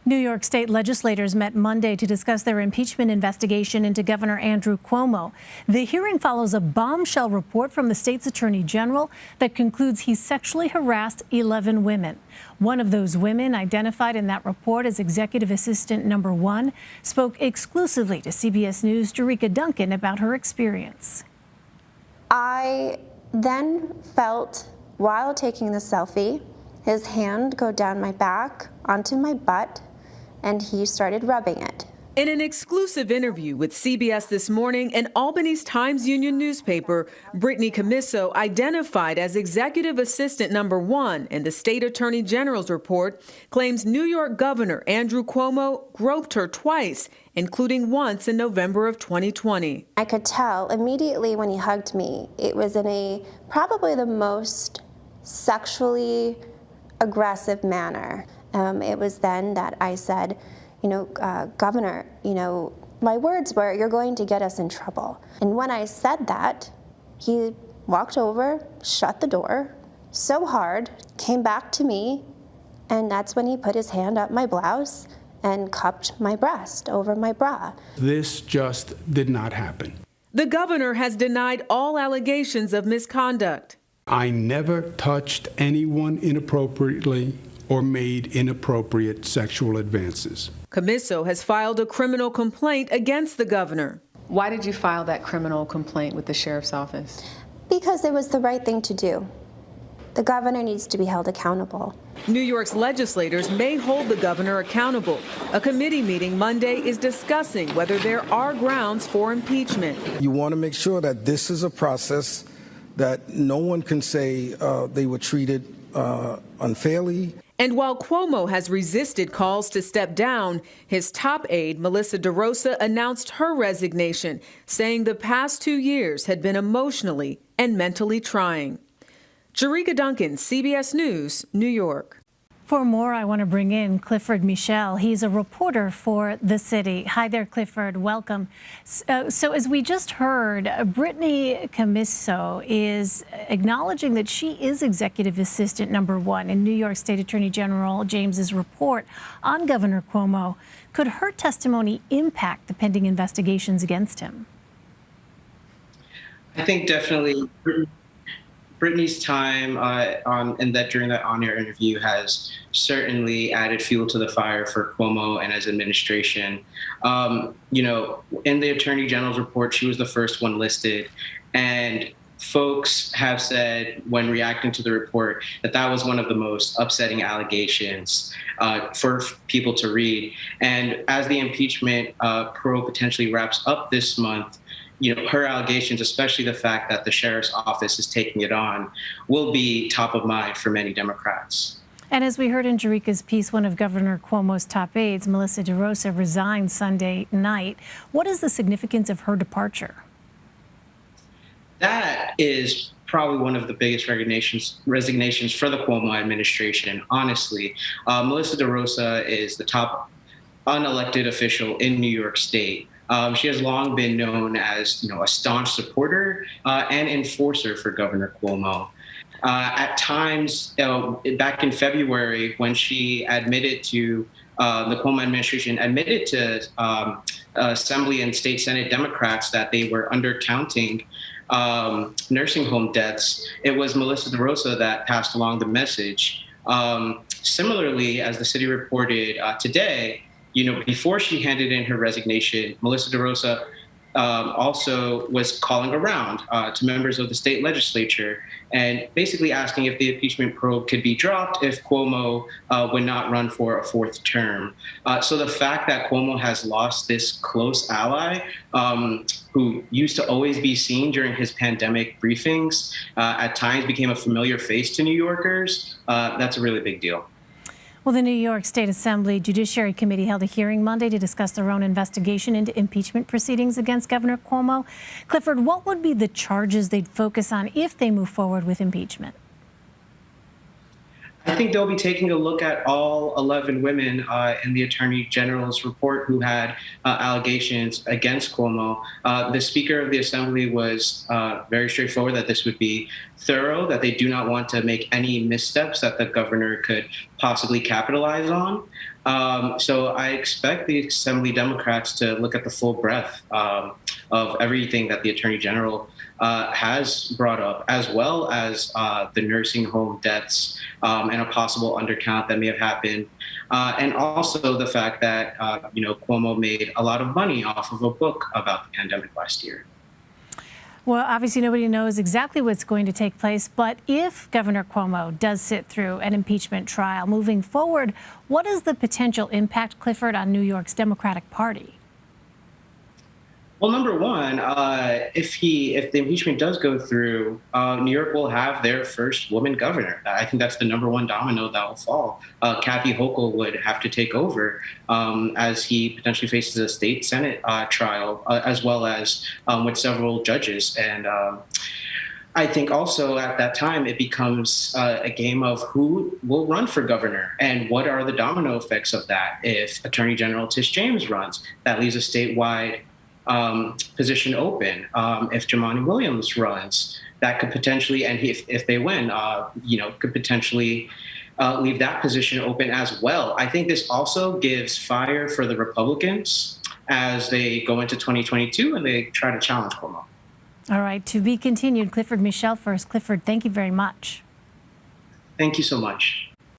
New York State legislators met Monday to discuss their impeachment investigation into Governor Andrew Cuomo. The hearing follows a bombshell report from the state's attorney general that concludes he sexually harassed 11 women. One of those women, identified in that report as executive assistant number 1, spoke exclusively to CBS News' Jerika Duncan about her experience. I then felt, while taking the selfie, his hand go down my back onto my butt, and he started rubbing it. In an exclusive interview with CBS This Morning and Albany's Times-Union newspaper, Brittany Commisso, identified as executive assistant number 1 in the state attorney general's report, claims New York Governor Andrew Cuomo groped her twice, including once in November of 2020. I could tell immediately when he hugged me, it was in probably the most sexually aggressive manner. It was then that I said, Governor, my words were, "You're going to get us in trouble." And when I said that, he walked over, shut the door so hard, came back to me, and that's when he put his hand up my blouse and cupped my breast over my bra. This just did not happen. The governor has denied all allegations of misconduct. I never touched anyone inappropriately or made inappropriate sexual advances. Commisso has filed a criminal complaint against the governor. Why did you file that criminal complaint with the sheriff's office? Because it was the right thing to do. The governor needs to be held accountable. New York's legislators may hold the governor accountable. A committee meeting Monday is discussing whether there are grounds for impeachment. You want to make sure that this is a process that no one can say they were treated unfairly. And while Cuomo has resisted calls to step down, his top aide, Melissa DeRosa, announced her resignation, saying the past 2 years had been emotionally and mentally trying. Jerika Duncan, CBS News, New York. For more, I want to bring in Clifford Michel. He's a reporter for The City. Hi there, Clifford. Welcome. So as we just heard, Brittany Commisso is acknowledging that she is executive assistant number 1 in New York State Attorney General James's report on Governor Cuomo. Could her testimony impact the pending investigations against him? I think definitely Brittany's time during that on-air interview has certainly added fuel to the fire for Cuomo and his administration. In the Attorney General's report, she was the first one listed, and folks have said when reacting to the report that was one of the most upsetting allegations for people to read. And as the impeachment probe potentially wraps up this month, her allegations, especially the fact that the sheriff's office is taking it on, will be top of mind for many Democrats. And as we heard in Jerika's piece, one of Governor Cuomo's top aides, Melissa DeRosa, resigned Sunday night. What is the significance of her departure? That is probably one of the biggest resignations for the Cuomo administration, honestly. Melissa DeRosa is the top unelected official in New York State. She has long been known as, a staunch supporter and enforcer for Governor Cuomo. At times, back in February, when she admitted to the Cuomo administration admitted to Assembly and State Senate Democrats that they were undercounting nursing home deaths, it was Melissa DeRosa that passed along the message. Similarly, as the city reported today, before she handed in her resignation, Melissa DeRosa also was calling around to members of the state legislature and basically asking if the impeachment probe could be dropped if Cuomo would not run for a 4th term. So the fact that Cuomo has lost this close ally who used to always be seen during his pandemic briefings, at times became a familiar face to New Yorkers, that's a really big deal. Well, the New York State Assembly Judiciary Committee held a hearing Monday to discuss their own investigation into impeachment proceedings against Governor Cuomo. Clifford, what would be the charges they'd focus on if they move forward with impeachment? I think they'll be taking a look at all 11 women in the Attorney General's report who had allegations against Cuomo. The Speaker of the Assembly was very straightforward that this would be thorough, that they do not want to make any missteps that the governor could possibly capitalize on. So I expect the Assembly Democrats to look at the full breadth of everything that the Attorney General has brought up, as well as the nursing home deaths and a possible undercount that may have happened. And also the fact that, Cuomo made a lot of money off of a book about the pandemic last year. Well, obviously nobody knows exactly what's going to take place, but if Governor Cuomo does sit through an impeachment trial moving forward, what is the potential impact, Clifford, on New York's Democratic Party? Well, number one, if the impeachment does go through, New York will have their first woman governor. I think that's the number one domino that will fall. Kathy Hochul would have to take over as he potentially faces a state Senate trial, as well as with several judges. And I think also at that time, it becomes a game of who will run for governor and what are the domino effects of that. If Attorney General Tish James runs, that leaves a statewide position open. If Jumaane Williams runs, that could potentially, and if they win, could potentially leave that position open as well. I think this also gives fire for the Republicans as they go into 2022 and they try to challenge Cuomo. All right, to be continued. Clifford Michel first. Clifford, thank you very much. Thank you so much.